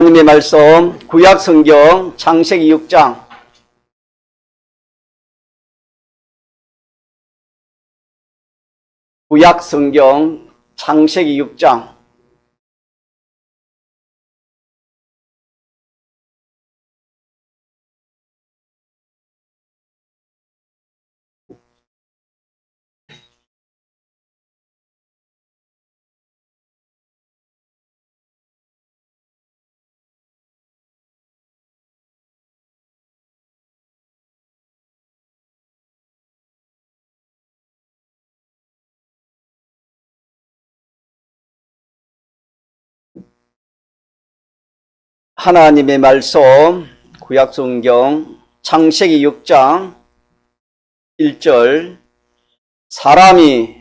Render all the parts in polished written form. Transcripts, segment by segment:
하나님의 말씀 구약 성경 창세기 6장 구약 성경 창세기 6장 하나님의 말씀 구약 성경 창세기 6장 1절 사람이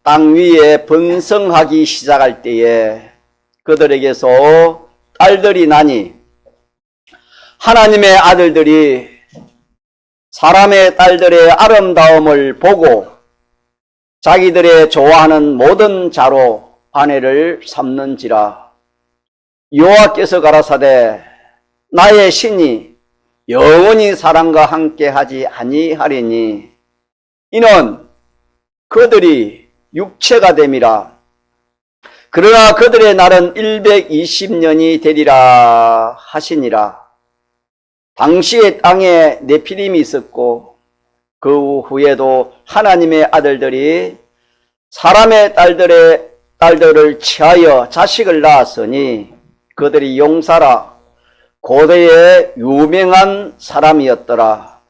땅 위에 번성하기 시작할 때에 그들에게서 딸들이 나니 하나님의 아들들이 사람의 딸들의 아름다움을 보고 자기들의 좋아하는 모든 자로 아내를 삼는지라. 여호와께서 가라사대 나의 신이 영원히 사람과 함께하지 아니하리니 이는 그들이 육체가 됨이라. 그러나 그들의 날은 120년이 되리라 하시니라. 당시에 땅에 네피림이 있었고 그 후에도 하나님의 아들들이 사람의 딸들을 취하여 자식을 낳았으니 그들이 용사라 고대의 유명한 사람이었더라.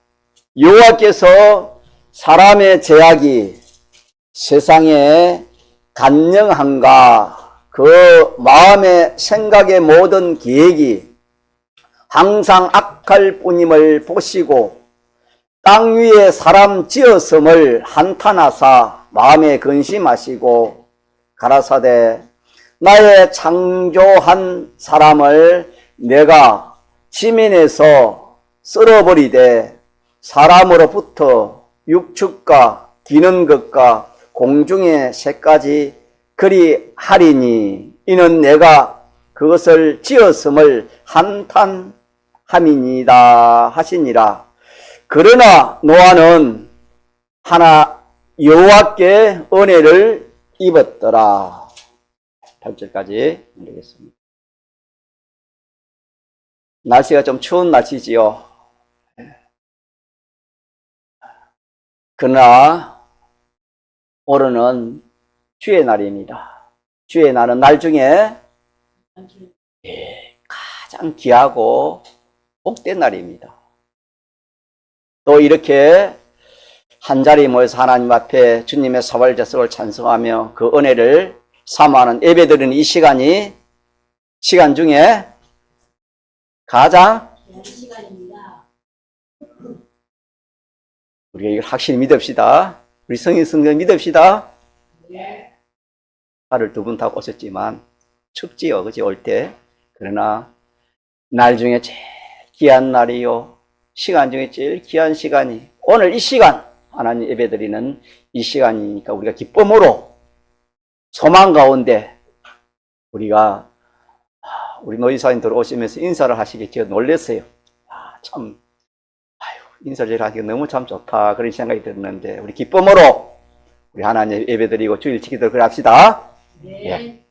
여호와께서 사람의 제약이 세상에 간영한가 그 마음의 생각의 모든 계획이 항상 악할 뿐임을 보시고 땅 위에 사람 지었음을 한탄하사 마음에 근심하시고 가라사대 나의 창조한 사람을 내가 지면에서 쓸어버리되 사람으로부터 육축과 기는 것과 공중의 새까지 그리 하리니 이는 내가 그것을 지었음을 한탄함이니이다 하시니라. 그러나 노아는 하나 여호와께 은혜를 입었더라. 8절까지 읽겠습니다. 날씨가 좀 추운 날씨지요. 그러나 오늘은 주의 날입니다. 주의 날은 날 중에 가장 귀하고 복된 날입니다. 또 이렇게 한자리 모여서 하나님 앞에 주님의 사발제석을 찬송하며 그 은혜를 사모하는 예배드리는 이 시간이 시간 중에 가장 시간입니다. 우리가 이걸 확실히 믿읍시다. 우리 성경 믿읍시다. 네. 차를 2분 타고 오셨지만 춥지요, 그지 올 때. 그러나 날 중에 제일 귀한 날이요, 시간 중에 제일 귀한 시간이 오늘 이 시간, 하나님 예배드리는 이 시간이니까 우리가 기쁨으로 소망 가운데 우리가 우리 노이사님 들어오시면서 인사를 하시기 제가 놀랐어요. 참 인사를 하기가 너무 참 좋다 그런 생각이 들었는데 우리 기쁨으로 우리 하나님 예배드리고 주일 지키도록 합시다. 네. 예.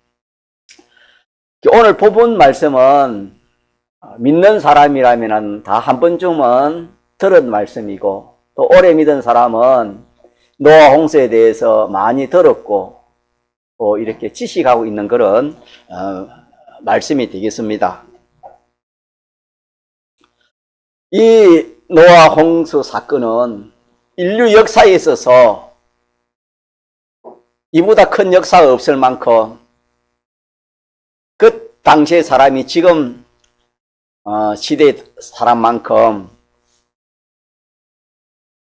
오늘 본문 말씀은 믿는 사람이라면 다 한 번쯤은 들은 말씀이고 또 오래 믿은 사람은 노아 홍수에 대해서 많이 들었고 또 이렇게 지식하고 있는 그런 말씀이 되겠습니다. 이 노아 홍수 사건은 인류 역사에 있어서 이보다 큰 역사가 없을 만큼 그 당시의 사람이 지금 시대의 사람만큼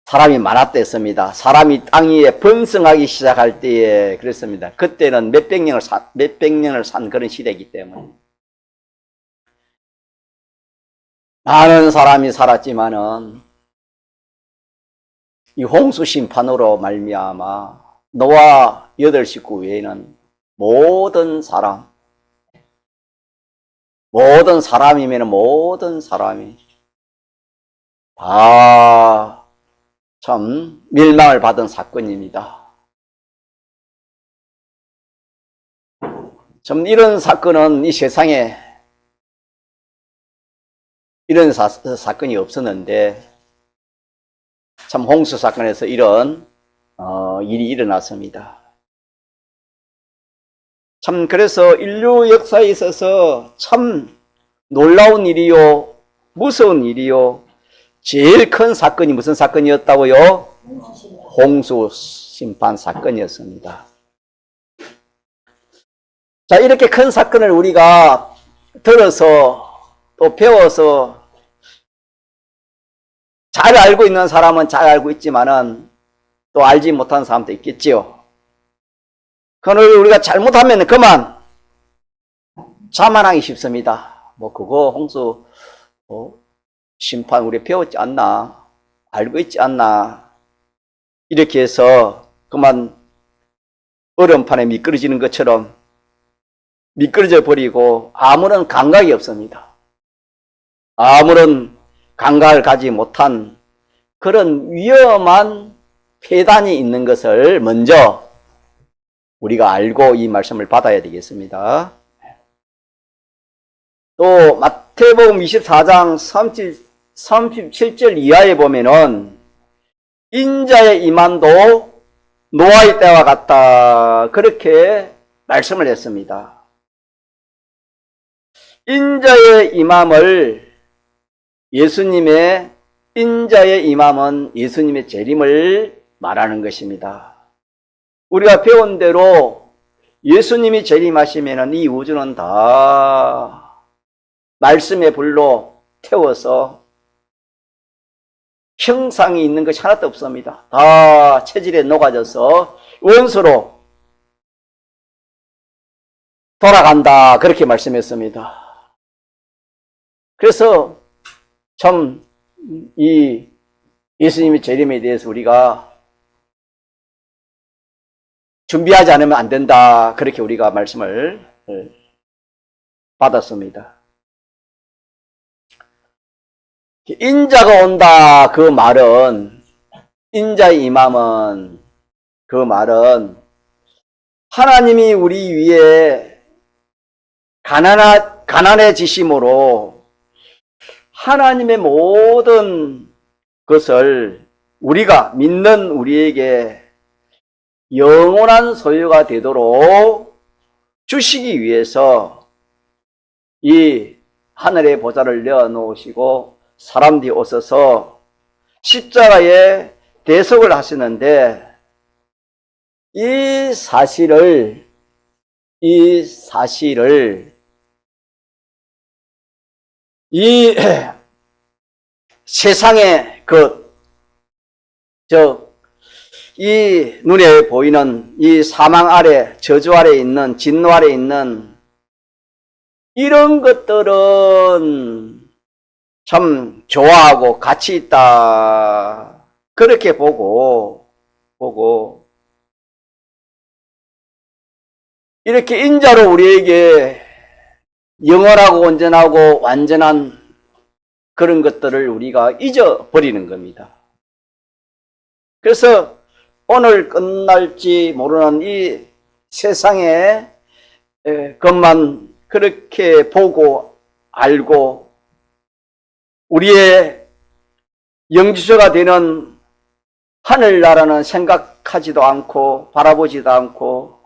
사람이 많았댔습니다. 사람이 땅 위에 번성하기 시작할 때에 그랬습니다. 그때는 몇백 년을 산 그런 시대이기 때문에 많은 사람이 살았지만은 이 홍수 심판으로 말미암아 노아 8식구 외에는 모든 사람 모든 사람이면 모든 사람이 다 참 멸망을 받은 사건입니다. 참 이런 사건은 이 세상에 이런 사건이 없었는데 참 홍수 사건에서 이런 일이 일어났습니다. 참 그래서 인류 역사에 있어서 참 놀라운 일이요, 무서운 일이요, 제일 큰 사건이 무슨 사건이었다고요? 홍수 심판 사건이었습니다. 자, 이렇게 큰 사건을 우리가 들어서 또 배워서 잘 알고 있는 사람은 잘 알고 있지만은 또 알지 못하는 사람도 있겠지요. 그걸 우리가 잘못하면 그만 자만하기 쉽습니다. 뭐 그거 홍수 심판 우리 배웠지 않나, 알고 있지 않나, 이렇게 해서 그만 얼음판에 미끄러지는 것처럼 미끄러져 버리고 아무런 감각이 없습니다. 아무런 감각을 가지 못한 그런 위험한 폐단이 있는 것을 먼저 우리가 알고 이 말씀을 받아야 되겠습니다. 또 마태복음 24장 37절 이하에 보면은 인자의 임함도 노아의 때와 같다, 그렇게 말씀을 했습니다. 인자의 임함을 예수님의 인자의 임함은 예수님의 재림을 말하는 것입니다. 우리가 배운 대로 예수님이 재림하시면 이 우주는 다 말씀의 불로 태워서 형상이 있는 것이 하나도 없습니다. 다 체질에 녹아져서 원소로 돌아간다, 그렇게 말씀했습니다. 그래서 참 이 예수님의 재림에 대해서 우리가 준비하지 않으면 안 된다, 그렇게 우리가 말씀을 받았습니다. 인자가 온다, 그 말은, 인자의 임함은, 그 말은 하나님이 우리 위에 가난해지심으로 하나님의 모든 것을 우리가 믿는 우리에게 영원한 소유가 되도록 주시기 위해서 이 하늘의 보좌를 내어놓으시고 사람들이 오셔서 십자가에 대속을 하시는데, 이 사실을 이 세상의 이 눈에 보이는 이 사망 아래, 저주 아래 있는, 진노 아래 있는 이런 것들은 참 좋아하고 가치 있다, 그렇게 보고 이렇게 인자로 우리에게 영원하고 온전하고 완전한 그런 것들을 우리가 잊어버리는 겁니다. 그래서 오늘 끝날지 모르는 이 세상의 것만 그렇게 보고 알고 우리의 영지서가 되는 하늘나라는 생각하지도 않고 바라보지도 않고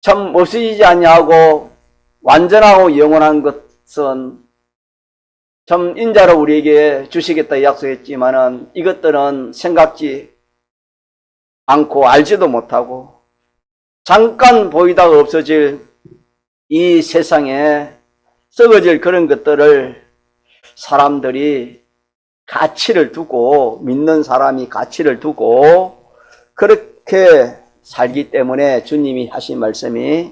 참 없어지지 아니하고 완전하고 영원한 것은 참 인자로 우리에게 주시겠다 약속했지만은 이것들은 생각지 않고 알지도 못하고 잠깐 보이다가 없어질 이 세상에 썩어질 그런 것들을 사람들이 가치를 두고, 믿는 사람이 가치를 두고 그렇게 살기 때문에 주님이 하신 말씀이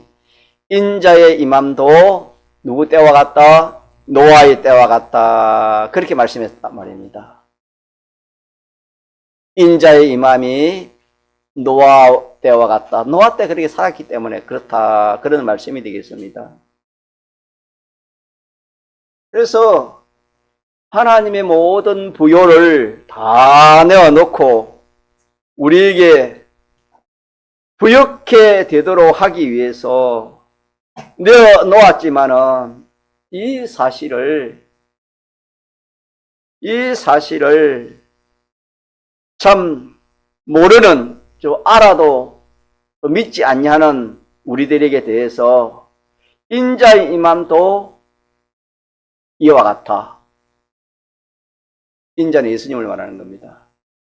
인자의 임함도 누구 때와 같다? 노아의 때와 같다, 그렇게 말씀했단 말입니다. 인자의 임함이 노아 때와 같다. 노아 때 그렇게 살았기 때문에 그렇다, 그런 말씀이 되겠습니다. 그래서 하나님의 모든 부요를 다 내어놓고 우리에게 부욕해 되도록 하기 위해서 내어놓았지만은 이 사실을 참 모르는, 알아도 믿지 아니하는 우리들에게 대해서 인자의 임함도 이와 같아. 인자는 예수님을 말하는 겁니다.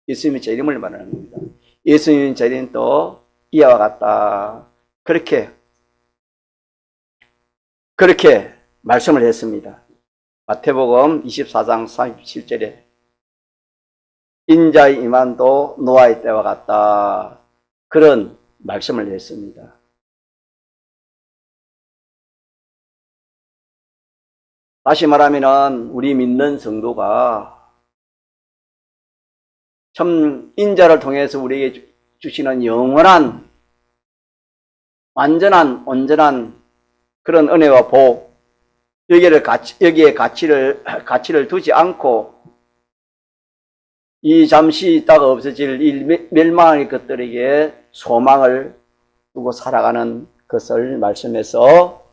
예수님의 재림을 말하는 겁니다. 예수님의 재림도 이와 같다. 그렇게 말씀을 했습니다. 마태복음 24장 37절에 인자의 임함도 노아의 때와 같다. 그런 말씀을 했습니다. 다시 말하면은 우리 믿는 성도가 참 인자를 통해서 우리에게 주시는 영원한 완전한 온전한 그런 은혜와 복, 여기에 가치를 두지 않고 이 잠시 있다가 없어질 이 멸망의 것들에게 소망을 두고 살아가는 것을 말씀해서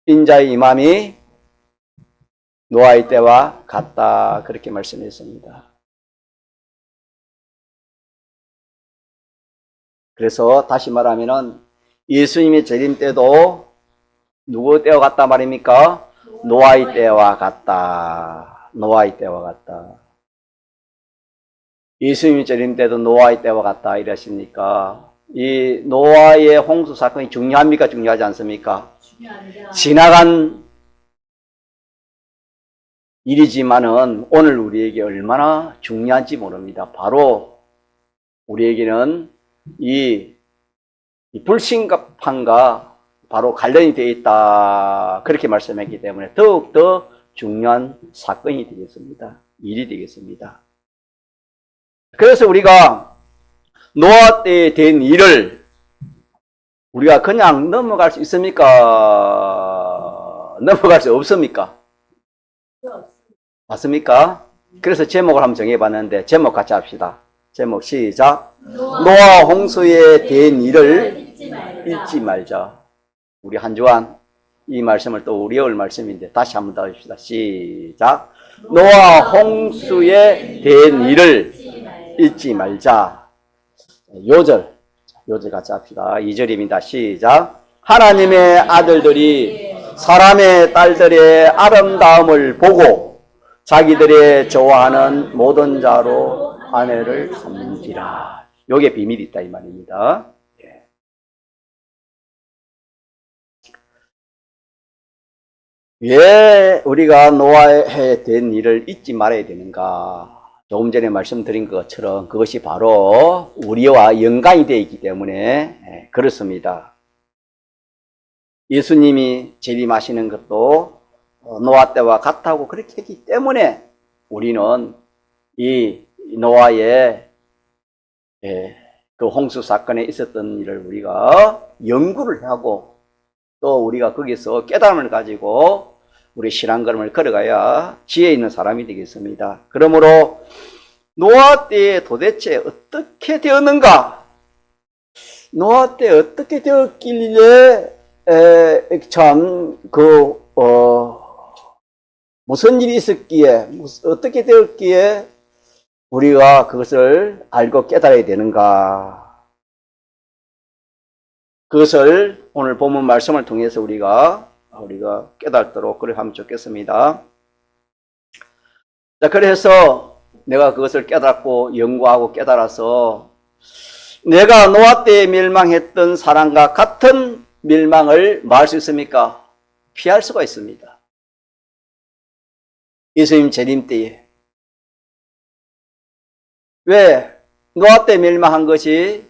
인자의 임함이 노아의 때와 같다. 그렇게 말씀했습니다. 그래서 다시 말하면은 예수님의 재림 때도 누구 때와 같다 말입니까? 노아의 때와 같다. 노아의 때와 같다. 예수님의 재림 때도 노아의 때와 같다 이러십니까? 이 노아의 홍수 사건이 중요합니까? 중요하지 않습니까? 중요합니다. 지나간 일이지만은 오늘 우리에게 얼마나 중요한지 모릅니다. 바로 우리에게는 이 불신급함과 바로 관련이 되어 있다. 그렇게 말씀했기 때문에 더욱더 중요한 사건이 되겠습니다. 일이 되겠습니다. 그래서 우리가 노아 때에 된 일을 우리가 그냥 넘어갈 수 있습니까? 넘어갈 수 없습니까? 맞습니까? 그래서 제목을 한번 정해봤는데 제목 같이 합시다. 제목 시작. 노아 홍수에 된 일을 잊지 말자. 우리 한 주간 이 말씀을 또 우리의 말씀인데 다시 한번 더 합시다. 시작. 노아 홍수에 된 일을 잊지 말자. 요절 같이 합시다. 2절입니다. 시작. 하나님의 아들들이 사람의 딸들의 아름다움을 보고 자기들의 좋아하는 모든 자로 아내를 삼지라. 요게 비밀이 있다 이 말입니다. 왜 우리가 노아에 된 일을 잊지 말아야 되는가? 조금 전에 말씀드린 것처럼 그것이 바로 우리와 연관이 되어 있기 때문에 그렇습니다. 예수님이 재림하시는 것도 노아 때와 같다고 그렇게 했기 때문에 우리는 이 노아의 그 홍수 사건에 있었던 일을 우리가 연구를 하고 또 우리가 거기서 깨달음을 가지고 우리 신앙걸음을 걸어가야 지혜 있는 사람이 되겠습니다. 그러므로 노아 때에 도대체 어떻게 되었는가? 노아 때 어떻게 되었길래 무슨 일이 있었기에 어떻게 되었기에 우리가 그것을 알고 깨달아야 되는가? 그것을 오늘 본문 말씀을 통해서 우리가 깨닫도록 그렇게 하면 좋겠습니다. 자, 그래서 내가 그것을 깨닫고 연구하고 깨달아서 내가 노아 때에 멸망했던 사람과 같은 멸망을 뭐 할 수 있습니까? 피할 수가 있습니다. 예수님 재림 때에. 왜? 노아 때 멸망한 것이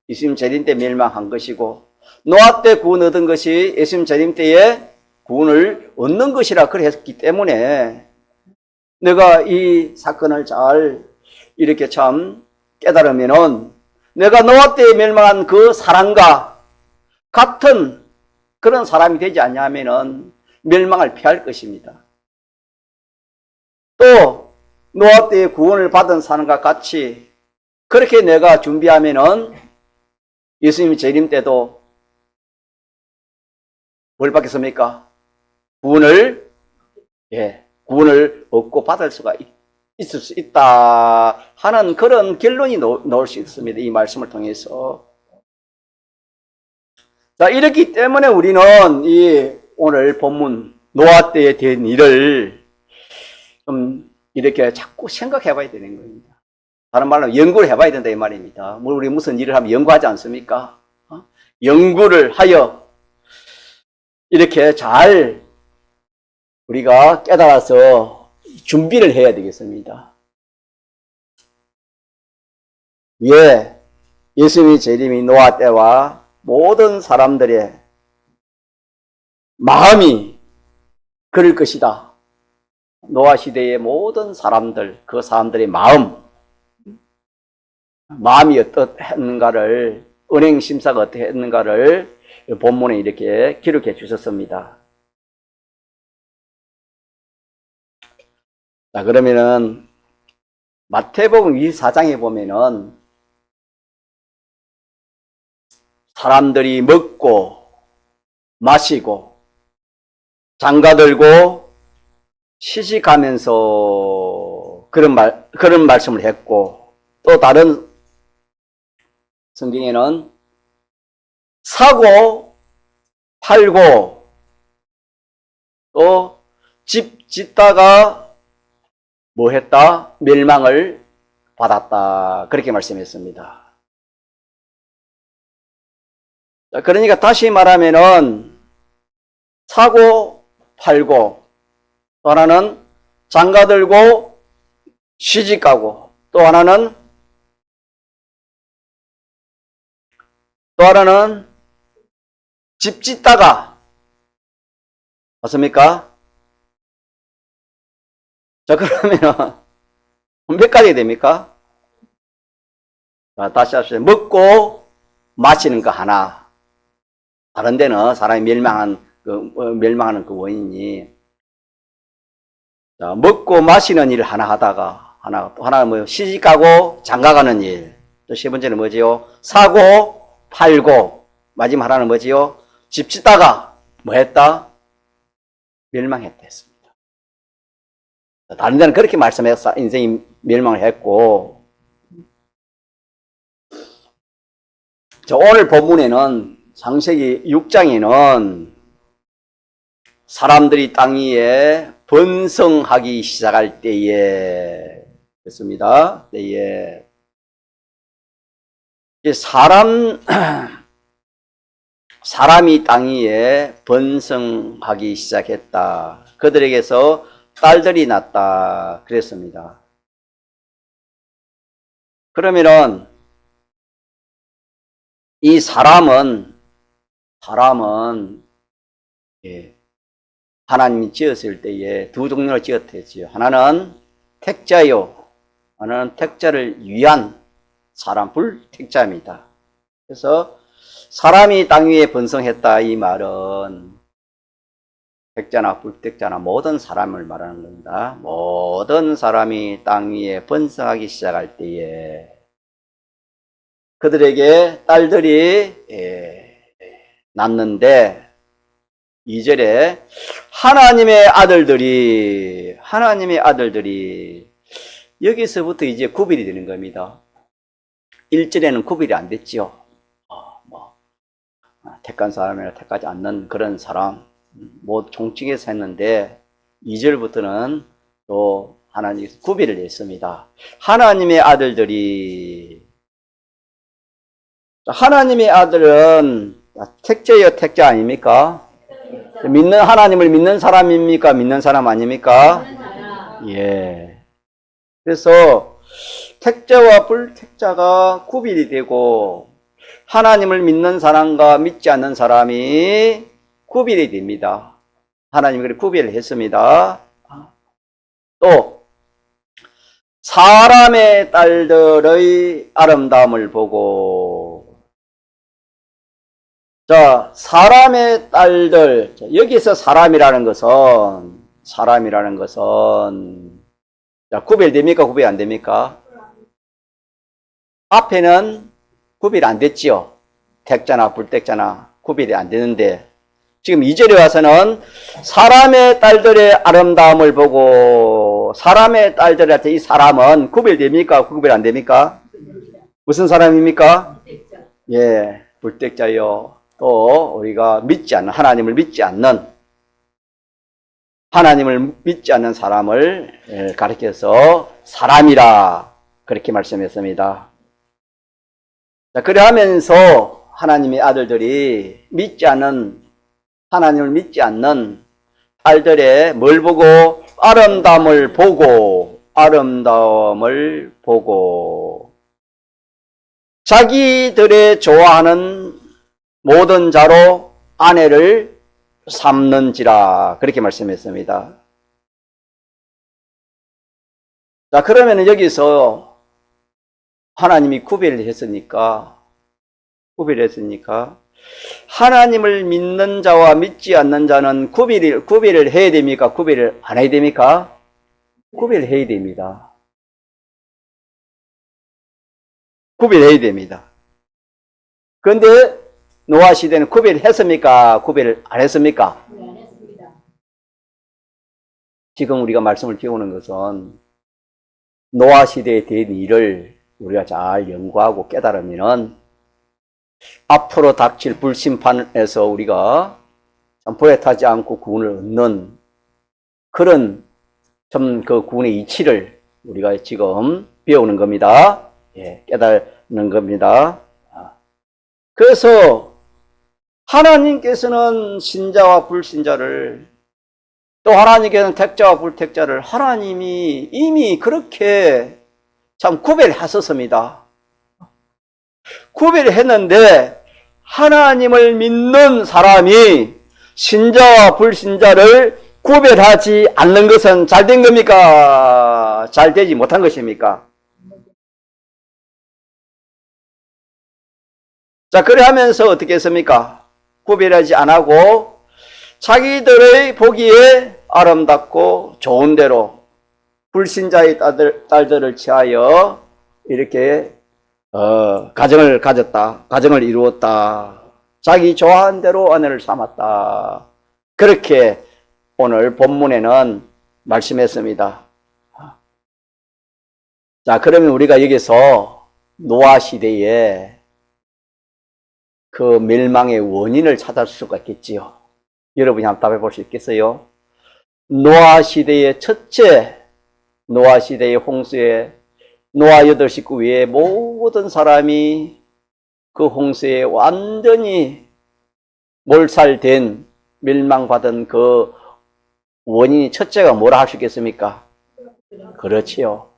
예수님 재림 때 멸망한 것이고 노아 때 구원 얻은 것이 예수님 재림 때에 구원을 얻는 것이라 그랬기 때문에 내가 이 사건을 잘 이렇게 참 깨달으면은 내가 노아 때 멸망한 그 사람과 같은 그런 사람이 되지 않냐면은 멸망을 피할 것입니다. 또 노아 때의 구원을 받은 사람과 같이 그렇게 내가 준비하면은 예수님 재림 때도 뭘 받겠습니까? 구원을 얻고 받을 수가 있을 수 있다 하는 그런 결론이 나올 수 있습니다. 이 말씀을 통해서. 자, 이렇기 때문에 우리는 이 오늘 본문 노아 때에 된 일을 좀 이렇게 자꾸 생각해 봐야 되는 겁니다. 다른 말로 연구를 해봐야 된다 이 말입니다. 우리 무슨 일을 하면 연구하지 않습니까? 연구를 하여 이렇게 잘 우리가 깨달아서 준비를 해야 되겠습니다. 예, 예수님의 재림이 노아 때와 모든 사람들의 마음이 그럴 것이다. 노아 시대의 모든 사람들, 그 사람들의 마음이 어떻했는가를, 은행 심사가 어떻게 했는가를 본문에 이렇게 기록해 주셨습니다. 자, 그러면은 마태복음 24장에 보면은 사람들이 먹고 마시고 장가들고 시집가면서 그런 말씀을 했고, 또 다른 성경에는 사고 팔고 또 집 짓다가 뭐 했다? 멸망을 받았다. 그렇게 말씀했습니다. 그러니까 다시 말하면은 사고 팔고 또 하나는 장가들고 시집가고 또 하나는 집 짓다가 맞습니까? 자, 그러면은 몇 가지 됩니까? 자, 다시 합시다. 먹고 마시는 거 하나. 다른 데는 사람이 멸망하는 그 원인이, 자, 먹고 마시는 일 하나 하다가 또 하나는 뭐 시집가고 장가가는 일. 또 세 번째는 뭐지요? 사고 팔고. 마지막 하나는 뭐지요? 집 짓다가 뭐 했다? 멸망했다 했습니다. 다른 데는 그렇게 말씀해서 인생이 멸망을 했고, 자, 오늘 본문에는 창세기 6장에는 사람들이 땅 위에 번성하기 시작할 때에 됐습니다. 때에 사람이 땅 위에 번성하기 시작했다. 그들에게서 딸들이 났다. 그랬습니다. 그러면은 이 사람은 하나님이 지었을 때에 두 종류로 지었댔지요. 하나는 택자요, 하나는 택자를 위한 사람, 불택자입니다. 그래서 사람이 땅 위에 번성했다 이 말은 택자나 불택자나 모든 사람을 말하는 겁니다. 모든 사람이 땅 위에 번성하기 시작할 때에 그들에게 딸들이 낳는데, 2절에 하나님의 아들들이 여기서부터 이제 구별이 되는 겁니다. 1절에는 구별이 안 됐죠. 택한 사람이나 택하지 않는 그런 사람, 뭐 총칙에서 했는데 2절부터는 또 하나님이 구별을 했습니다. 하나님의 아들은 택자요, 택자 아닙니까? 하나님을 믿는 사람입니까? 믿는 사람 아닙니까? 예. 그래서 택자와 불택자가 구별이 되고 하나님을 믿는 사람과 믿지 않는 사람이 구별이 됩니다. 하나님이 그렇게 구별을 했습니다. 또 사람의 딸들의 아름다움을 보고, 자, 사람의 딸들. 여기서 사람이라는 것은, 자, 구별됩니까? 구별 안 됩니까? 앞에는 구별 안 됐지요. 택자나 불택자나 구별이 안 되는데, 지금 2절에 와서는 사람의 딸들의 아름다움을 보고, 사람의 딸들한테 이 사람은 구별됩니까? 구별 안 됩니까? 무슨 사람입니까? 예, 불택자요. 또 우리가 믿지 않는, 하나님을 믿지 않는 사람을 가리켜서 사람이라 그렇게 말씀했습니다. 자, 그래 하면서 하나님의 아들들이 하나님을 믿지 않는 딸들의 뭘 보고? 아름다움을 보고 자기들의 좋아하는 모든 자로 아내를 삼는지라 그렇게 말씀했습니다. 자, 그러면 여기서 하나님이 구별했으니까 하나님을 믿는 자와 믿지 않는 자는 구별을 해야 됩니까? 구별을 안 해야 됩니까? 구별해야 됩니다. 구별해야 됩니다. 그런데 노아 시대는 구별했습니까? 구별을 안 했습니까? 네, 안 했습니다. 지금 우리가 말씀을 배우는 것은 노아 시대에 된 일을 우리가 잘 연구하고 깨달으면 앞으로 닥칠 불심판에서 우리가 참 불에 타지 않고 구원을 얻는 그런 참 그 구원의 이치를 우리가 지금 배우는 겁니다. 예, 깨닫는 겁니다. 그래서 하나님께서는 신자와 불신자를, 또 하나님께서는 택자와 불택자를 하나님이 이미 그렇게 참 구별하셨습니다. 구별했는데 하나님을 믿는 사람이 신자와 불신자를 구별하지 않는 것은 잘 된 겁니까? 잘 되지 못한 것입니까? 자, 그래 하면서 어떻게 했습니까? 구별하지 않고 자기들의 보기에 아름답고 좋은 대로 불신자의 딸들을 취하여 이렇게 가정을 가졌다. 가정을 이루었다. 자기 좋아하는 대로 아내를 삼았다. 그렇게 오늘 본문에는 말씀했습니다. 자, 그러면 우리가 여기서 노아 시대에 그 멸망의 원인을 찾을 수가 있겠지요. 여러분이 한번 답해 볼 수 있겠어요? 노아 시대의 노아 시대의 홍수에 노아 8식구 외에 모든 사람이 그 홍수에 완전히 몰살된 멸망받은 그 원인이 첫째가 뭐라 할 수 있겠습니까? 그렇지요.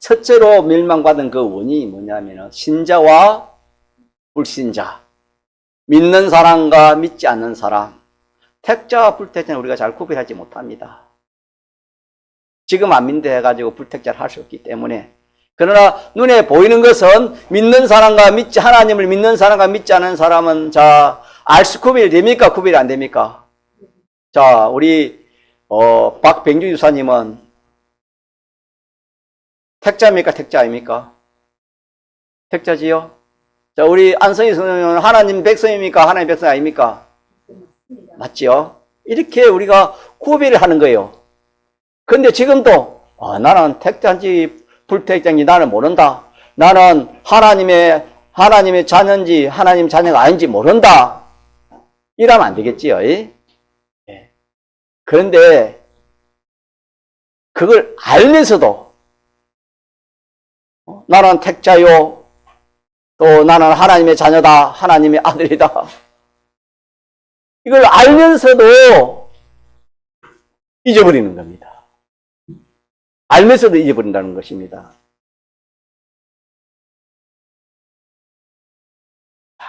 첫째로 멸망받은 그 원인이 뭐냐면 신자와 불신자, 믿는 사람과 믿지 않는 사람, 택자와 불택자는 우리가 잘 구별하지 못합니다. 지금 안 믿는다 해가지고 불택자를 할 수 없기 때문에. 그러나 눈에 보이는 것은 하나님을 믿는 사람과 믿지 않는 사람은 구별이 됩니까? 구별이 안 됩니까? 자, 우리 박병주 유사님은 택자입니까? 택자 아닙니까? 택자지요? 자, 우리 안성희 선생님은 하나님 백성입니까? 하나님 백성 아닙니까? 맞지요? 이렇게 우리가 구별을 하는 거예요. 근데 지금도 나는 택자인지 불택자인지 나는 모른다. 나는 하나님의 자녀인지 하나님 자녀가 아닌지 모른다. 이러면 안 되겠지요. 예. 그런데 그걸 알면서도 나는 택자요, 또 나는 하나님의 자녀다, 하나님의 아들이다. 이걸 알면서도 잊어버리는 겁니다. 알면서도 잊어버린다는 것입니다.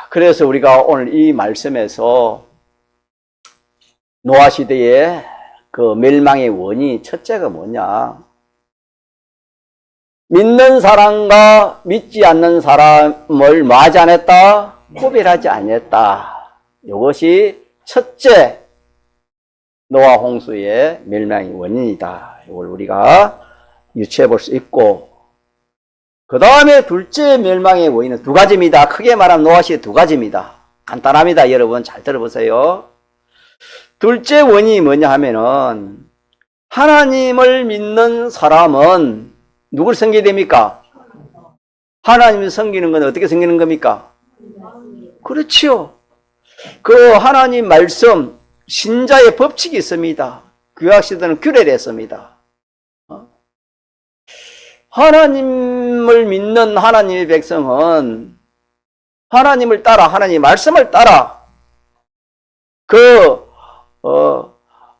그래서 우리가 오늘 이 말씀에서 노아 시대의 그 멸망의 원인이 첫째가 뭐냐? 믿는 사람과 믿지 않는 사람을 뭐하지 않았다? 구별하지 않았다. 이것이 첫째 노아 홍수의 멸망의 원인이다. 이걸 우리가 유추해 볼 수 있고, 그 다음에 둘째 멸망의 원인은 두 가지입니다. 크게 말하면 노아 시대 두 가지입니다. 간단합니다. 여러분 잘 들어보세요. 둘째 원인이 뭐냐 하면은, 하나님을 믿는 사람은 누굴 섬기게 됩니까? 하나님을 섬기는 건 어떻게 섬기는 겁니까? 그렇지요. 그 하나님 말씀, 신자의 법칙이 있습니다. 구약시대는 규례됐습니다. 하나님을 믿는 하나님의 백성은 하나님을 따라, 하나님의 말씀을 따라,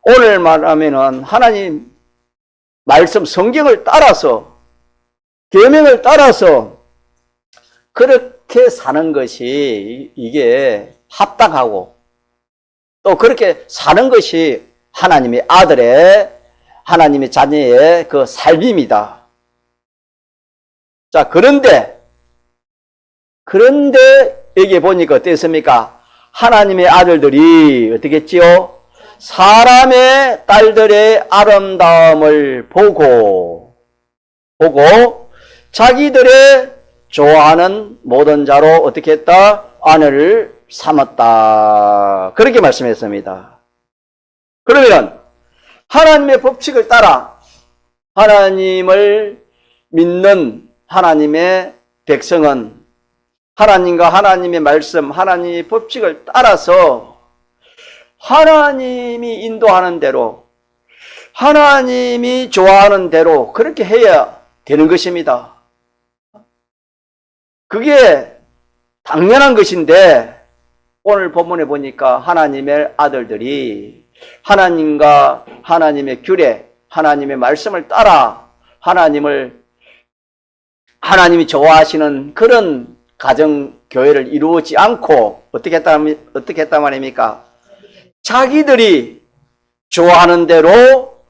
오늘 말하면은 하나님 말씀 성경을 따라서, 계명을 따라서 그렇게 사는 것이 이게 합당하고, 또 그렇게 사는 것이 하나님의 아들의, 하나님의 자녀의 그 삶입니다. 자, 그런데 여기 보니까 어땠습니까? 하나님의 아들들이 어떻게 했지요? 사람의 딸들의 아름다움을 보고 자기들의 좋아하는 모든 자로 어떻게 했다? 아내를 삼았다. 그렇게 말씀했습니다. 그러면 하나님의 법칙을 따라 하나님을 믿는 하나님의 백성은 하나님과 하나님의 말씀, 하나님의 법칙을 따라서 하나님이 인도하는 대로, 하나님이 좋아하는 대로 그렇게 해야 되는 것입니다. 그게 당연한 것인데, 오늘 본문에 보니까 하나님의 아들들이 하나님과 하나님의 규례, 하나님의 말씀을 따라 하나님이 좋아하시는 그런 가정, 교회를 이루지 않고 어떻게 했단 말입니까? 자기들이 좋아하는 대로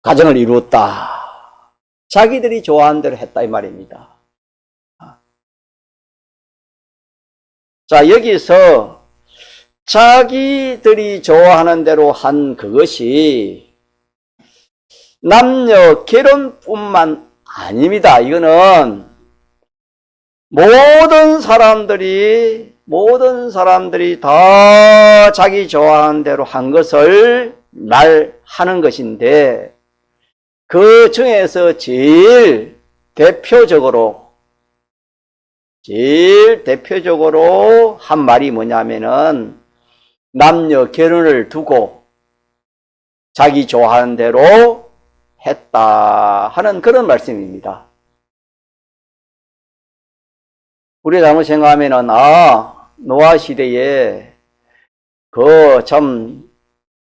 가정을 이루었다. 자기들이 좋아하는 대로 했다 이 말입니다. 자, 여기서 자기들이 좋아하는 대로 한 그것이 남녀 결혼뿐만 아닙니다. 이거는 모든 사람들이 다 자기 좋아하는 대로 한 것을 말하는 것인데, 그 중에서 제일 대표적으로 한 말이 뭐냐면은, 남녀 결혼을 두고 자기 좋아하는 대로 했다 하는 그런 말씀입니다. 우리가 잘못 생각하면은, 노아 시대에 참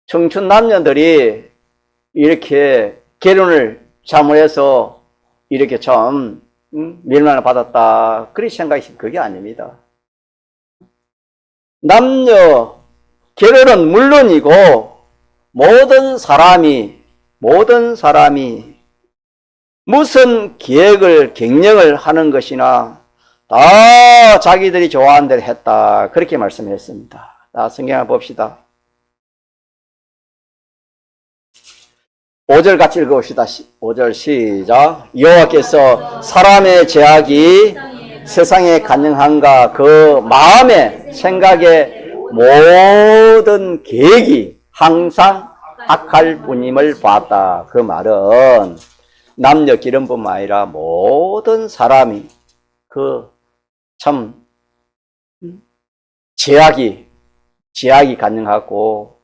청춘 남녀들이 이렇게 결혼을 잘못해서 이렇게 참 멸망을 받았다, 그렇게 생각하시면 그게 아닙니다. 남녀 결혼은 물론이고 모든 사람이 무슨 계획을 경영을 하는 것이나 다 자기들이 좋아하는 대로 했다, 그렇게 말씀했습니다. 자, 성경을 봅시다. 5절 같이 읽어봅시다. 5절 시작. 여호와께서 사람의 죄악이 세상에 간영한가 그 마음의 생각의 모든 계획이 항상 악할 뿐임을 봤다. 그 말은 남녀 결혼뿐만 아니라 모든 사람이 참 죄악이 가능하고,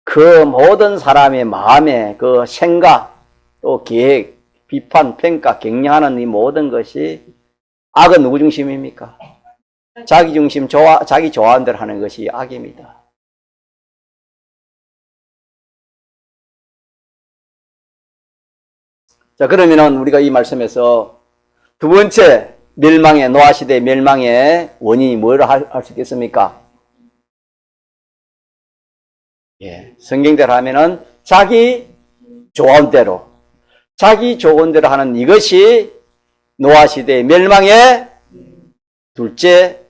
그 모든 사람의 마음에 그 생각, 또 계획, 비판, 평가, 격려하는 이 모든 것이, 악은 누구 중심입니까? 자기 중심, 자기 좋아하는 대로 하는 것이 악입니다. 자, 그러면은 우리가 이 말씀에서 두 번째 노아 시대 멸망의 원인이 뭐를 할 수 있겠습니까? 성경대로 하면은 자기 좋아하는 대로, 자기 좋은 대로 하는 이것이 노아 시대의 멸망의 둘째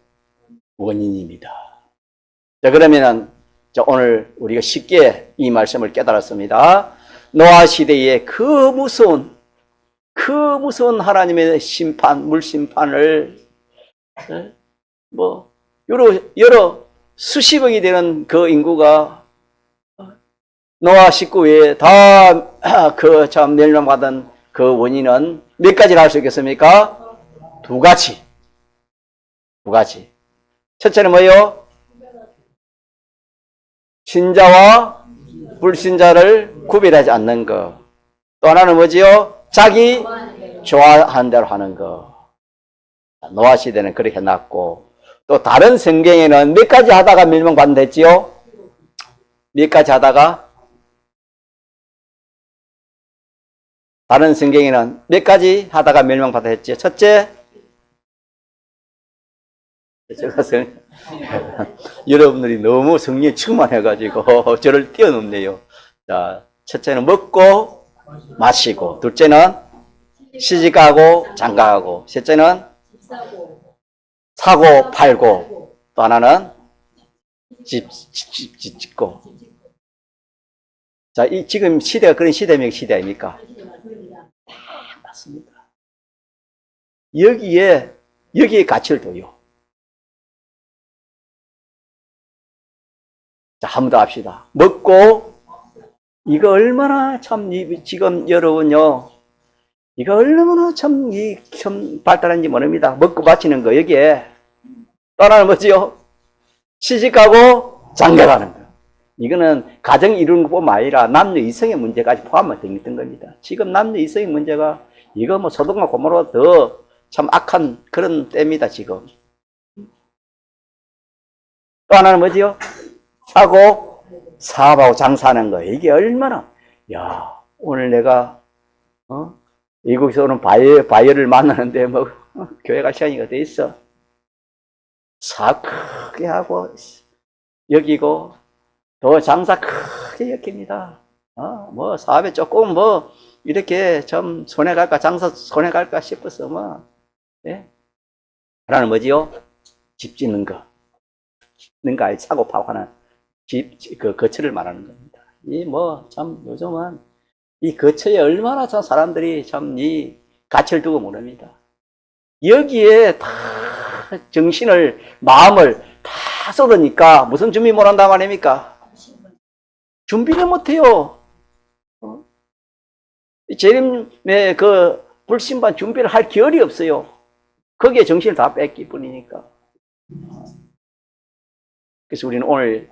원인입니다. 자, 그러면은 오늘 우리가 쉽게 이 말씀을 깨달았습니다. 노아 시대의 그 무서운 하나님의 심판, 물심판을 뭐 여러 수십억이 되는 그 인구가 노아 식구 외에 다 그 참 멸망받은 그 원인은 몇 가지를 할 수 있겠습니까? 두 가지. 첫째는 뭐예요? 신자와 불신자를 구별하지 않는 것. 또 하나는 뭐지요? 자기 좋아하는 대로 하는 것. 노아 시대는 그렇게 해놨고, 또 다른 성경에는 몇 가지 하다가 멸망받는다 했지요? 몇 가지 하다가? 다른 성경에는 몇 가지 하다가 멸망받았다 했지요? 첫째, 여러분들이 너무 성령에 충만해가지고 저를 뛰어넘네요. 자, 첫째는 먹고 마시고, 둘째는 시집가고 장가가고, 셋째는 사고 팔고, 또 하나는 집 짓고. 자, 지금 시대가 그런 시대 아닙니까? 맞습니다. 여기에 가치를 둬요. 자, 한 번 더 합시다. 먹고, 이거 얼마나 참, 지금 여러분요, 이거 얼마나 참 발달한지 모릅니다. 먹고 바치는 거, 여기에. 또 하나는 뭐지요? 시집가고 장가가는 거. 이거는 가정 이루는 것뿐만 아니라 남녀 이성의 문제까지 포함되어 있던 겁니다. 지금 남녀 이성의 문제가 이거 뭐 소돔과 고모라보다 더 참 악한 그런 때입니다, 지금. 또 하나는 뭐지요? 사업하고 장사하는 거. 이게 얼마나, 야, 오늘 내가, 미국에서 오는 바이어를 만나는데, 교회 갈 시간이 어디 있어? 사업 크게 하고, 여기고, 또 장사 크게 여깁니다. 사업에 조금 이렇게 좀 손해갈까, 장사 손해갈까 싶어서, 예? 하나는 뭐지요? 집 짓는 거. 는가 사고 파고 하는 그 거처를 말하는 겁니다. 참 요즘은 이 거처에 얼마나 참 사람들이 참 이 가치를 두고 모릅니다. 여기에 다 정신을, 마음을 다 쏟으니까 무슨 준비 못 한단 말입니까? 준비를 못 해요. 재림의 그 불신반 준비를 할 겨를이 없어요. 거기에 정신을 다 뺏기 뿐이니까. 그래서 우리는 오늘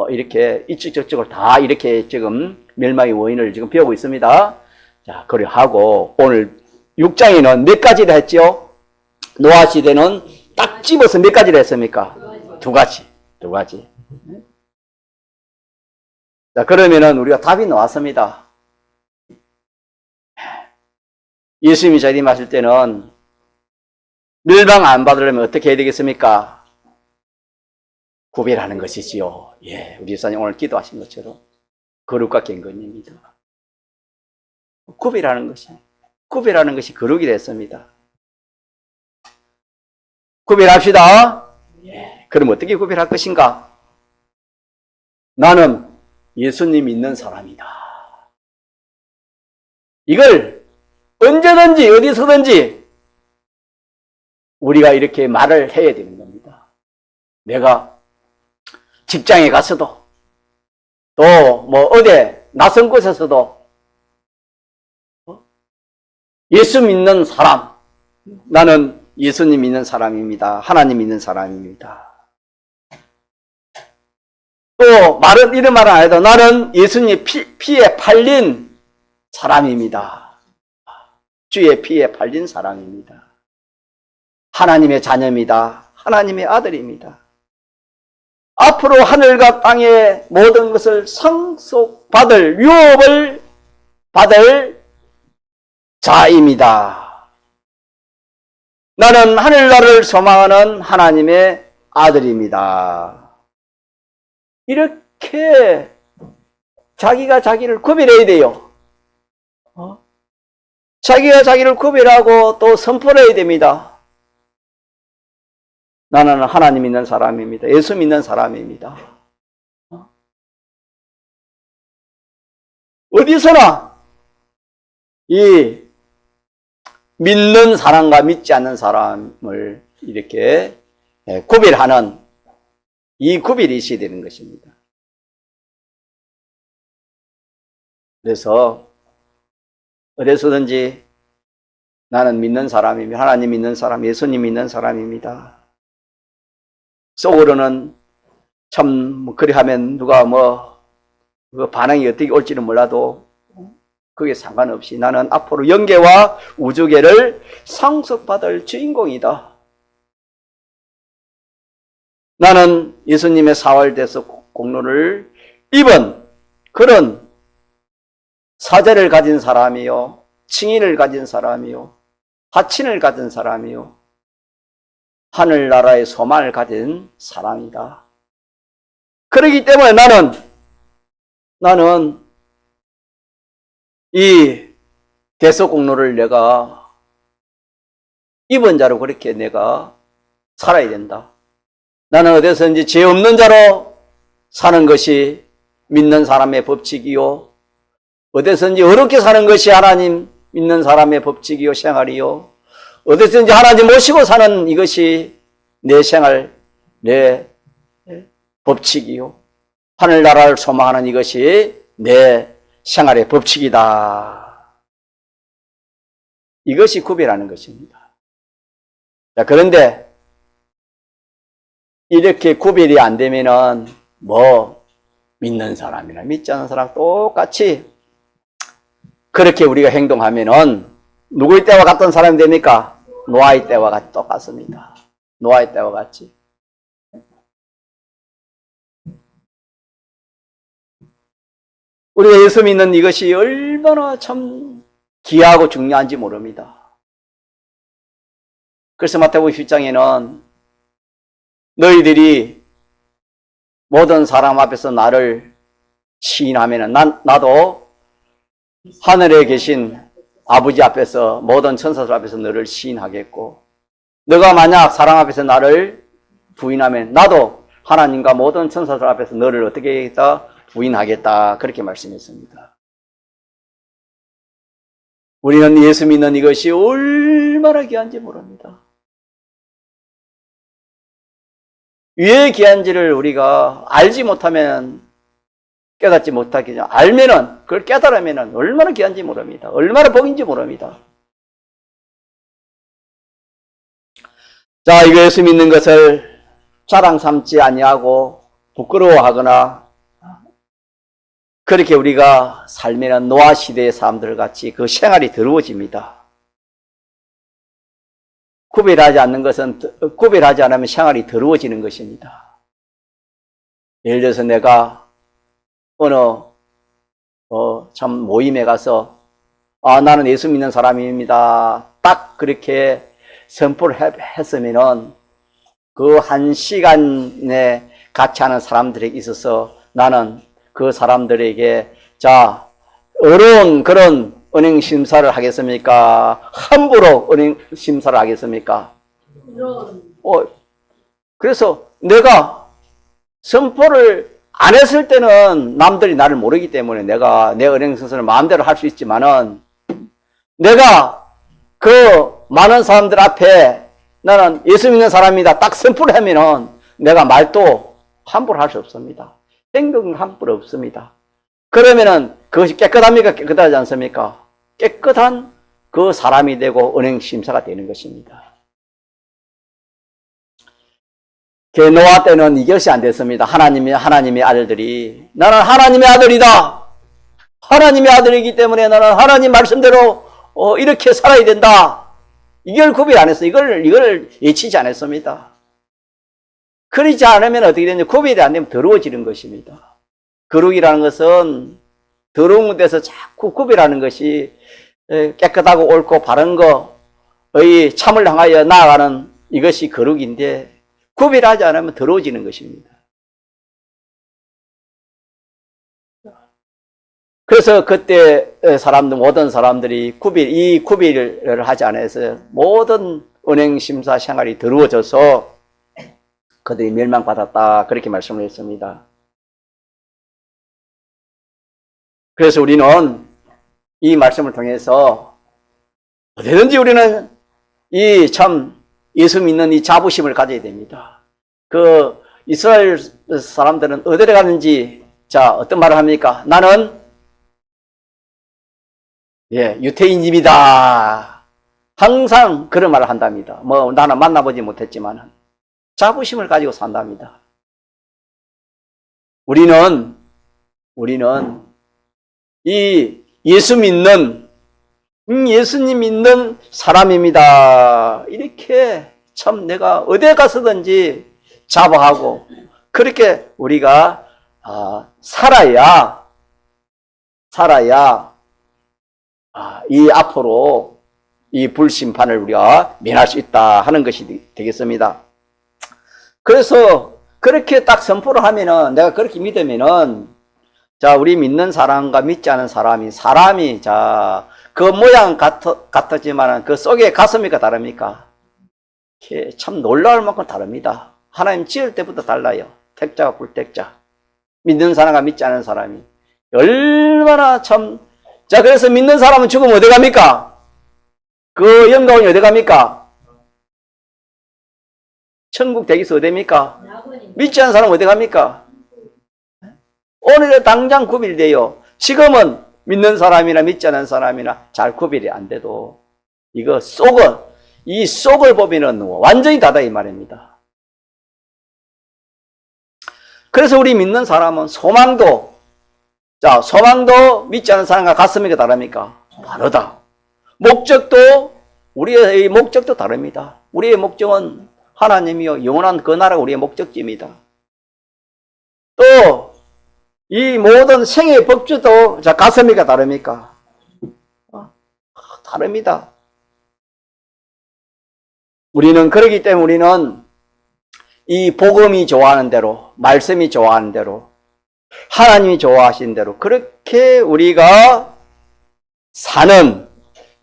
이렇게 이쪽 저쪽을 다 이렇게 지금 멸망의 원인을 지금 배우고 있습니다. 자, 그래 하고 오늘 6장에는 몇 가지를 했죠? 노아 시대는 딱 집어서 몇 가지를 했습니까? 두 가지. 자, 그러면은 우리가 답이 나왔습니다. 예수님이 재림하실 때는 멸망 안 받으려면 어떻게 해야 되겠습니까? 구별하는 것이지요. 예, 우리 집사님 오늘 기도하신 것처럼 거룩과 경건입니다. 구별하는 것이 거룩이 됐습니다. 구별합시다. 예. 그럼 어떻게 구별할 것인가? 나는 예수님 믿는 사람이다. 이걸 언제든지 어디서든지 우리가 이렇게 말을 해야 되는 겁니다. 내가 직장에 가서도 또 어디 낯선 곳에서도 예수 믿는 사람, 나는 예수님 믿는 사람입니다. 하나님 믿는 사람입니다. 또 이런 말은 안 해도 나는 예수님 피에 팔린 사람입니다. 주의 피에 팔린 사람입니다. 하나님의 자녀입니다. 하나님의 아들입니다. 앞으로 하늘과 땅의 모든 것을 상속받을 유업을 받을 자입니다. 나는 하늘나라를 소망하는 하나님의 아들입니다. 이렇게 자기가 자기를 구별해야 돼요. 자기가 자기를 구별하고 또 선포해야 됩니다. 나는 하나님 믿는 사람입니다. 예수 믿는 사람입니다. 어디서나 이 믿는 사람과 믿지 않는 사람을 이렇게 구별하는 이 구별이 있어야 되는 것입니다. 그래서 어디서든지 나는 믿는 사람입니다. 하나님 믿는 사람, 예수님 믿는 사람입니다. 속으로는 참 그리 하면 누가 그 반응이 어떻게 올지는 몰라도 그게 상관없이 나는 앞으로 영계와 우주계를 상속받을 주인공이다. 나는 예수님의 사활대서 공로를 입은 그런 사제를 가진 사람이요, 칭의를 가진 사람이요, 하친을 가진 사람이요, 하늘나라의 소망을 가진 사람이다. 그렇기 때문에 나는 이 대속공로를 내가 입은 자로 그렇게 내가 살아야 된다. 나는 어디서든지 죄 없는 자로 사는 것이 믿는 사람의 법칙이요, 어디서든지 어렵게 사는 것이 하나님 믿는 사람의 법칙이요, 생활이요, 어디서든지 하나님 모시고 사는 이것이 내 생활, 내 법칙이요, 하늘나라를 소망하는 이것이 내 생활의 법칙이다. 이것이 구별하는 것입니다. 자, 그런데 이렇게 구별이 안 되면은 믿는 사람이나 믿지 않는 사람 똑같이 그렇게 우리가 행동하면은 누구의 때와 같은 사람이 됩니까? 노아의 때와 똑같습니다. 노아의 때와 같이. 우리가 예수 믿는 이것이 얼마나 참 귀하고 중요한지 모릅니다. 그래서 마태복음 10장에는 너희들이 모든 사람 앞에서 나를 시인하면은 나도 하늘에 계신 아버지 앞에서 모든 천사들 앞에서 너를 시인하겠고, 너가 만약 사람 앞에서 나를 부인하면 나도 하나님과 모든 천사들 앞에서 너를 어떻게 하겠다? 부인하겠다. 그렇게 말씀했습니다. 우리는 예수 믿는 이것이 얼마나 귀한지 모릅니다. 왜 귀한지를 우리가 알지 못하면, 깨닫지 못하겠죠. 알면은, 그걸 깨달으면은 얼마나 귀한지 모릅니다. 얼마나 복인지 모릅니다. 자, 이거 예수 믿는 것을 자랑 삼지 아니하고 부끄러워하거나 그렇게 우리가 살면은 노아 시대의 사람들 같이 그 생활이 더러워집니다. 구별하지 않으면 생활이 더러워지는 것입니다. 예를 들어서 내가 어느 참 모임에 가서 나는 예수 믿는 사람입니다. 딱 그렇게 선포를 했으면은 그 한 시간에 같이 하는 사람들에게 있어서 나는 그 사람들에게 자, 어려운 그런 은행 심사를 하겠습니까? 함부로 은행 심사를 하겠습니까? 그래서 내가 선포를 안 했을 때는 남들이 나를 모르기 때문에 내가 내 은행 심사를 마음대로 할 수 있지만은 내가 그 많은 사람들 앞에 나는 예수 믿는 사람이다 딱 선포를 하면은 내가 말도 함부로 할 수 없습니다. 행동은 함부로 없습니다. 그러면은 그것이 깨끗합니까? 깨끗하지 않습니까? 깨끗한 그 사람이 되고 은행 심사가 되는 것입니다. 노아 때는 이것이 안 됐습니다. 하나님의 아들들이 나는 하나님의 아들이다. 하나님의 아들이기 때문에 나는 하나님 말씀대로 이렇게 살아야 된다. 이걸 구별 안 했어요. 이걸 예치지 않았습니다. 그러지 않으면 어떻게 되냐? 구별이 안 되면 더러워지는 것입니다. 거룩이라는 것은 더러운 데서 자꾸 구별하는 것이 깨끗하고 옳고 바른 거의 참을 향하여 나아가는 이것이 거룩인데 구별하지 않으면 더러워지는 것입니다. 그래서 그때 사람들, 모든 사람들이 이 구비를 하지 않아서 모든 은행 심사 생활이 더러워져서 그들이 멸망받았다. 그렇게 말씀을 했습니다. 그래서 우리는 이 말씀을 통해서 어디든지 우리는 이 참 예수 믿는 이 자부심을 가져야 됩니다. 그 이스라엘 사람들은 어디에 가는지 자 어떤 말을 합니까? 나는 유태인입니다. 항상 그런 말을 한답니다. 뭐 나는 만나보지 못했지만 자부심을 가지고 산답니다. 우리는 이 예수 믿는 예수님 믿는 사람입니다. 이렇게 참 내가 어디에 가서든지 자부하고 그렇게 우리가 살아야 이 앞으로 이 불심판을 우리가 면할 수 있다 하는 것이 되겠습니다. 그래서 그렇게 딱 선포를 하면은 내가 그렇게 믿으면은 자 우리 믿는 사람과 믿지 않은 사람이 자 그 모양 같았지만은 그 속에 가슴이가 다릅니까? 참 놀라울 만큼 다릅니다. 하나님 지을 때부터 달라요. 택자와 불택자. 믿는 사람과 믿지 않은 사람이 얼마나 참. 자 그래서 믿는 사람은 죽으면 어디 갑니까? 그 영광이 어디 갑니까? 천국 대기서 어디입니까? 믿지 않은 사람은 어디 갑니까? 오늘은 당장 구별이 돼요. 지금은 믿는 사람이나 믿지 않은 사람이나 잘 구별이 안 돼도 이 속을 보면은 완전히 다다 이 말입니다. 그래서 우리 믿는 사람은 소망도 믿지 않은 사람과 가슴이 다릅니까? 다르다. 우리의 목적도 다릅니다. 우리의 목적은 하나님이요 영원한 그 나라가 우리의 목적지입니다. 또 이 모든 생의 법주도 가슴이가 다릅니까? 다릅니다. 우리는 그러기 때문에 우리는 이 복음이 좋아하는 대로 말씀이 좋아하는 대로 하나님이 좋아하신 대로 그렇게 우리가 사는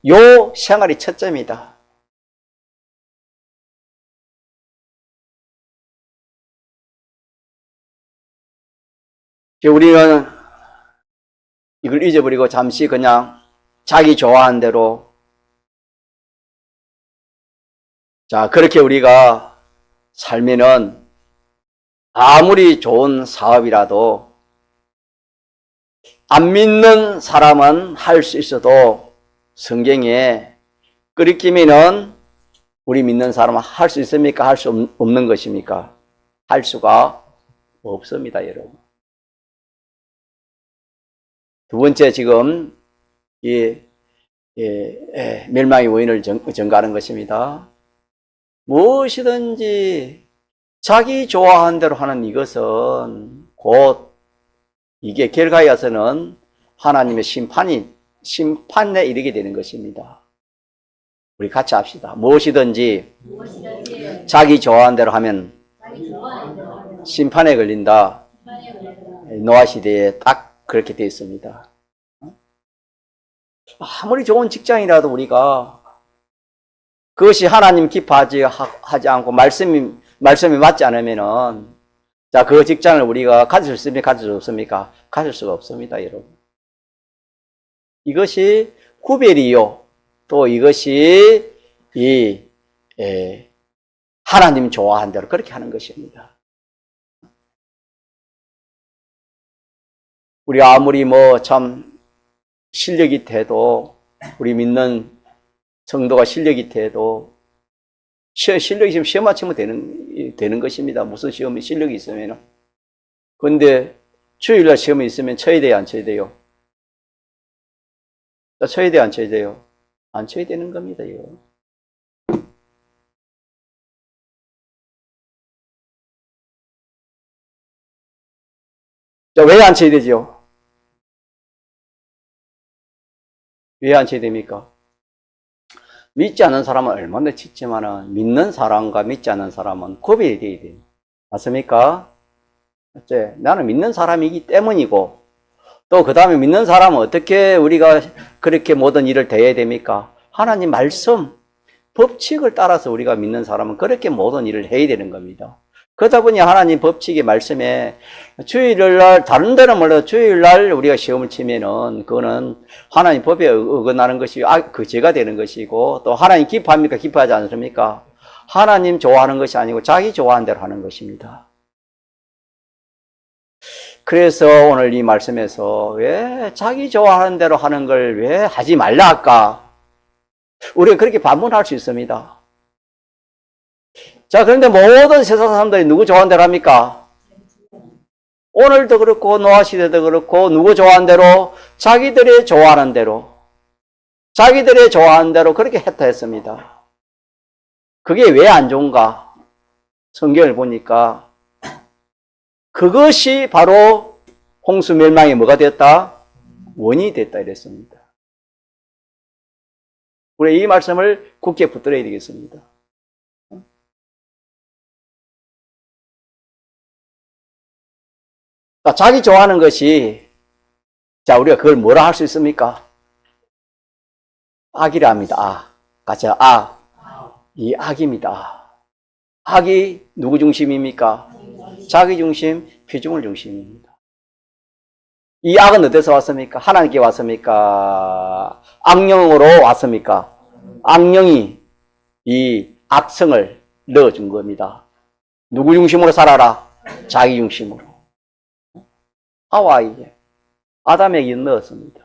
요 생활이 첫째입니다. 우리는 이걸 잊어버리고 잠시 그냥 자기 좋아하는 대로 그렇게 우리가 살면은 아무리 좋은 사업이라도 안 믿는 사람은 할 수 있어도 성경에 끓이기면은 우리 믿는 사람은 할 수 있습니까? 할 수 없는 것입니까? 할 수가 없습니다, 여러분. 두 번째 지금 멸망의 원인을 전가하는 것입니다. 무엇이든지 자기 좋아하는 대로 하는 이것은 곧 이게 결과에 와서는 하나님의 심판에 이르게 되는 것입니다. 우리 같이 합시다. 무엇이든지 자기 좋아하는 대로 하면 심판에 걸린다. 노아 시대에 딱 그렇게 되어 있습니다. 아무리 좋은 직장이라도 우리가 그것이 하나님 기뻐하지 않고 말씀이 맞지 않으면은 그 직장을 우리가 가질 수 있습니까? 가질 수 없습니까? 가질 수가 없습니다, 여러분. 이것이 구별이요. 또 이것이 하나님 좋아하는 대로 그렇게 하는 것입니다. 우리가 아무리 참 실력이 돼도 우리 믿는 성도가 실력이 돼도 실력이 있으면 시험 맞추면 되는 것입니다. 무슨 시험이 실력이 있으면. 그런데 주일날 시험이 있으면 쳐야 돼요, 안 쳐야 돼요? 쳐야 돼요, 안 쳐야 돼요? 안 쳐야 되는 겁니다, 이거. 왜 안 쳐야 되죠? 왜 안 쳐야 됩니까? 믿지 않는 사람은 얼마나 치지만은 믿는 사람과 믿지 않는 사람은 구별이 되어야 돼요. 맞습니까? 나는 믿는 사람이기 때문이고 또 그 다음에 믿는 사람은 어떻게 우리가 그렇게 모든 일을 대해야 됩니까? 하나님 말씀, 법칙을 따라서 우리가 믿는 사람은 그렇게 모든 일을 해야 되는 겁니다. 그러다 보니 하나님 법칙의 말씀에 주일날, 다른 데는 몰라도 주일날 우리가 시험을 치면은 그거는 하나님 법에 어긋나는 것이 그 죄가 되는 것이고, 또 하나님 기뻐합니까? 기뻐하지 않습니까? 하나님 좋아하는 것이 아니고 자기 좋아하는 대로 하는 것입니다. 그래서 오늘 이 말씀에서 왜 자기 좋아하는 대로 하는 걸 왜 하지 말라 할까? 우리가 그렇게 반문할 수 있습니다. 자, 그런데 모든 세상 사람들이 누구 좋아하는 대로 합니까? 오늘도 그렇고 노아 시대도 그렇고 누구 좋아하는 대로, 자기들이 좋아하는 대로, 자기들이 좋아하는 대로 그렇게 했습니다. 그게 왜 안 좋은가? 성경을 보니까 그것이 바로 홍수 멸망이 뭐가 되었다? 원인이 됐다 이랬습니다. 우리 이 말씀을 굳게 붙들어야 되겠습니다. 그러니까 자기 좋아하는 것이, 자, 우리가 그걸 뭐라 할 수 있습니까? 악이라 합니다. 같이, 이 악입니다. 악이 누구 중심입니까? 자기 중심, 피조물 중심입니다. 이 악은 어디서 왔습니까? 하나님께 왔습니까? 악령으로 왔습니까? 악령이 이 악성을 넣어준 겁니다. 누구 중심으로 살아라? 자기 중심으로. 하와에게, 아담에게 넣었습니다.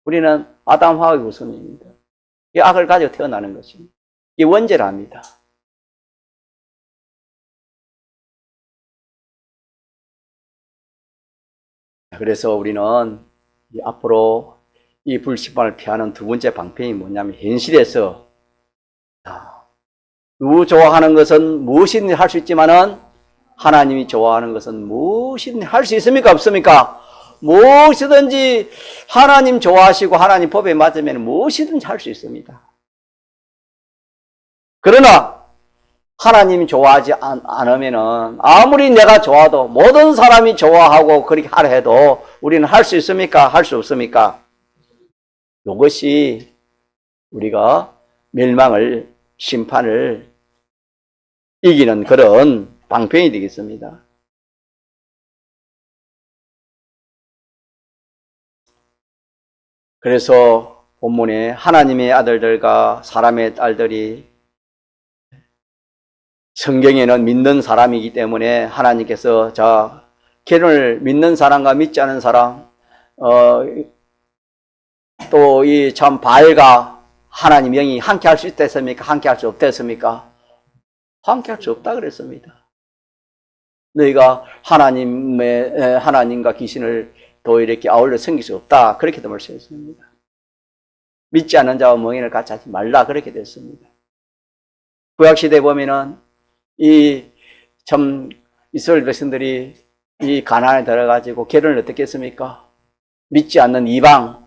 우리는 아담 하와의 후손입니다. 이 악을 가지고 태어나는 것입니다. 이 원죄랍니다. 그래서 우리는 앞으로 이 불신앙을 피하는 두 번째 방편이 뭐냐면, 현실에서 누구 좋아하는 것은 무엇이든지 할 수 있지만은 하나님이 좋아하는 것은 무엇이든지 할 수 있습니까? 없습니까? 무엇이든지 하나님 좋아하시고 하나님 법에 맞으면 무엇이든지 할 수 있습니다. 그러나 하나님이 좋아하지 않으면은 아무리 내가 좋아도, 모든 사람이 좋아하고 그렇게 하려 해도 우리는 할 수 있습니까? 할 수 없습니까? 이것이 우리가 멸망을, 심판을 이기는 그런 방편이 되겠습니다. 그래서 본문에 하나님의 아들들과 사람의 딸들이, 성경에는 믿는 사람이기 때문에 하나님께서 결혼을 믿는 사람과 믿지 않은 사람, 또 이 참 바알과 하나님 영이 함께 할 수 있다 했습니까? 함께 할 수 없다 했습니까? 함께 할 수 없다 그랬습니다. 너희가 하나님과 귀신을 또 이렇게 아울러 섬길 수 없다, 그렇게도 말씀했습니다. 믿지 않는 자와 멍인을 같이 하지 말라, 그렇게 됐습니다. 구약시대에 보면은 참 이스라엘 백성들이 이 가나안에 들어가지고 결혼을 어떻게 했습니까? 믿지 않는 이방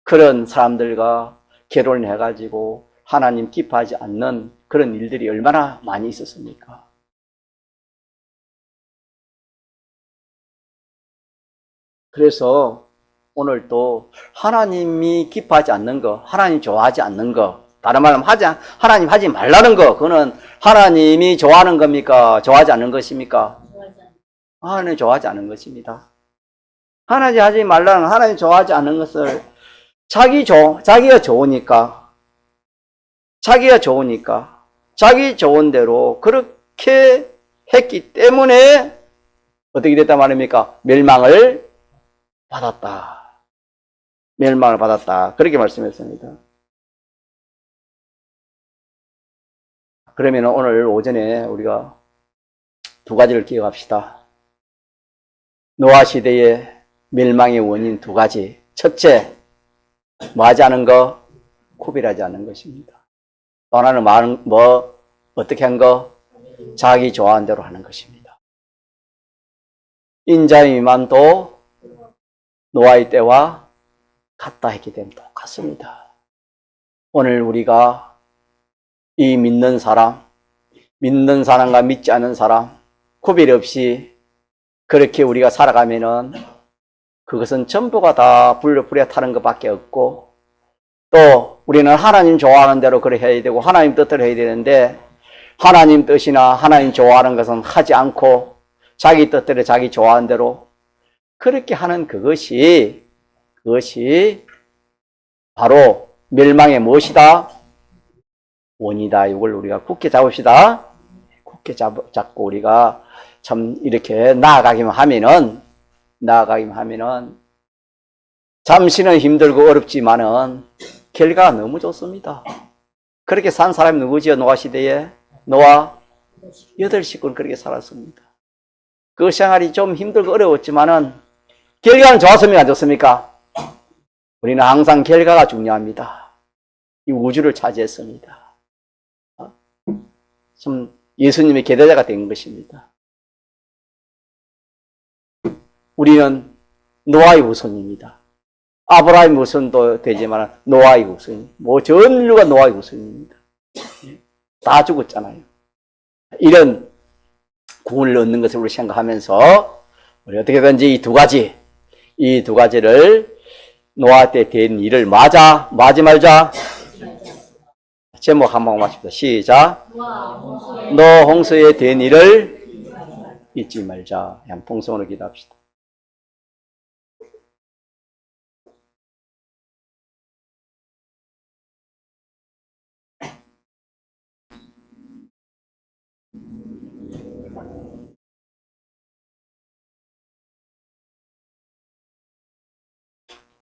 그런 사람들과 결혼을 해가지고 하나님 기뻐하지 않는 그런 일들이 얼마나 많이 있었습니까? 그래서 오늘 또 하나님이 기뻐하지 않는 거, 하나님 좋아하지 않는 거, 다른 말로 하나님 하지 말라는 거, 그거는 하나님이 좋아하는 겁니까? 좋아하지 않는 것입니까? 하나님 좋아하지 않는 것입니다. 하나님 하지 말라는, 하나님 좋아하지 않는 것을 자기가 좋으니까, 자기 좋은 대로 그렇게 했기 때문에 어떻게 됐단 말입니까? 멸망을 받았다. 그렇게 말씀했습니다. 그러면 오늘 오전에 우리가 두 가지를 기억합시다. 노아 시대의 멸망의 원인 두 가지. 첫째, 뭐 하지 않은 거? 구별하지 않는 것입니다. 또 하나는 어떻게 한 거? 자기 좋아하는 대로 하는 것입니다. 인자의 미만도 노아의 때와 같다 했기 때문에 똑같습니다. 오늘 우리가 이 믿는 사람과 믿지 않는 사람 구별 없이 그렇게 우리가 살아가면은 그것은 전부가 다 불에 타는 것밖에 없고, 또 우리는 하나님 좋아하는 대로 그래 해야 되고 하나님 뜻대로 해야 되는데, 하나님 뜻이나 하나님 좋아하는 것은 하지 않고 자기 뜻대로 자기 좋아하는 대로 그렇게 하는 그것이 바로 멸망의 무엇이다? 원이다. 이걸 우리가 굳게 잡읍시다. 굳게 잡고 우리가 참 이렇게 나아가기만 하면은 잠시는 힘들고 어렵지만은 결과가 너무 좋습니다. 그렇게 산 사람이 누구지요? 노아 시대에? 노아 8식구는 그렇게 살았습니다. 그 생활이 좀 힘들고 어려웠지만은 결과는 좋았습니까? 안 좋습니까? 우리는 항상 결과가 중요합니다. 이 우주를 차지했습니다. 좀 예수님의 계대자가 된 것입니다. 우리는 노아의 후손입니다. 아브라함의 후손도 되지만 노아의 후손, 전 인류가 노아의 후손입니다. 다 죽었잖아요. 이런 구원을 얻는 것을 우리 생각하면서 우리 어떻게든지 이 두 가지를 노아 때 된 일을 마지 말자. 제목 한번 맞춥시다. 시작. 노아 홍수에 된 일을 잊지 말자. 통성으로 기도합시다.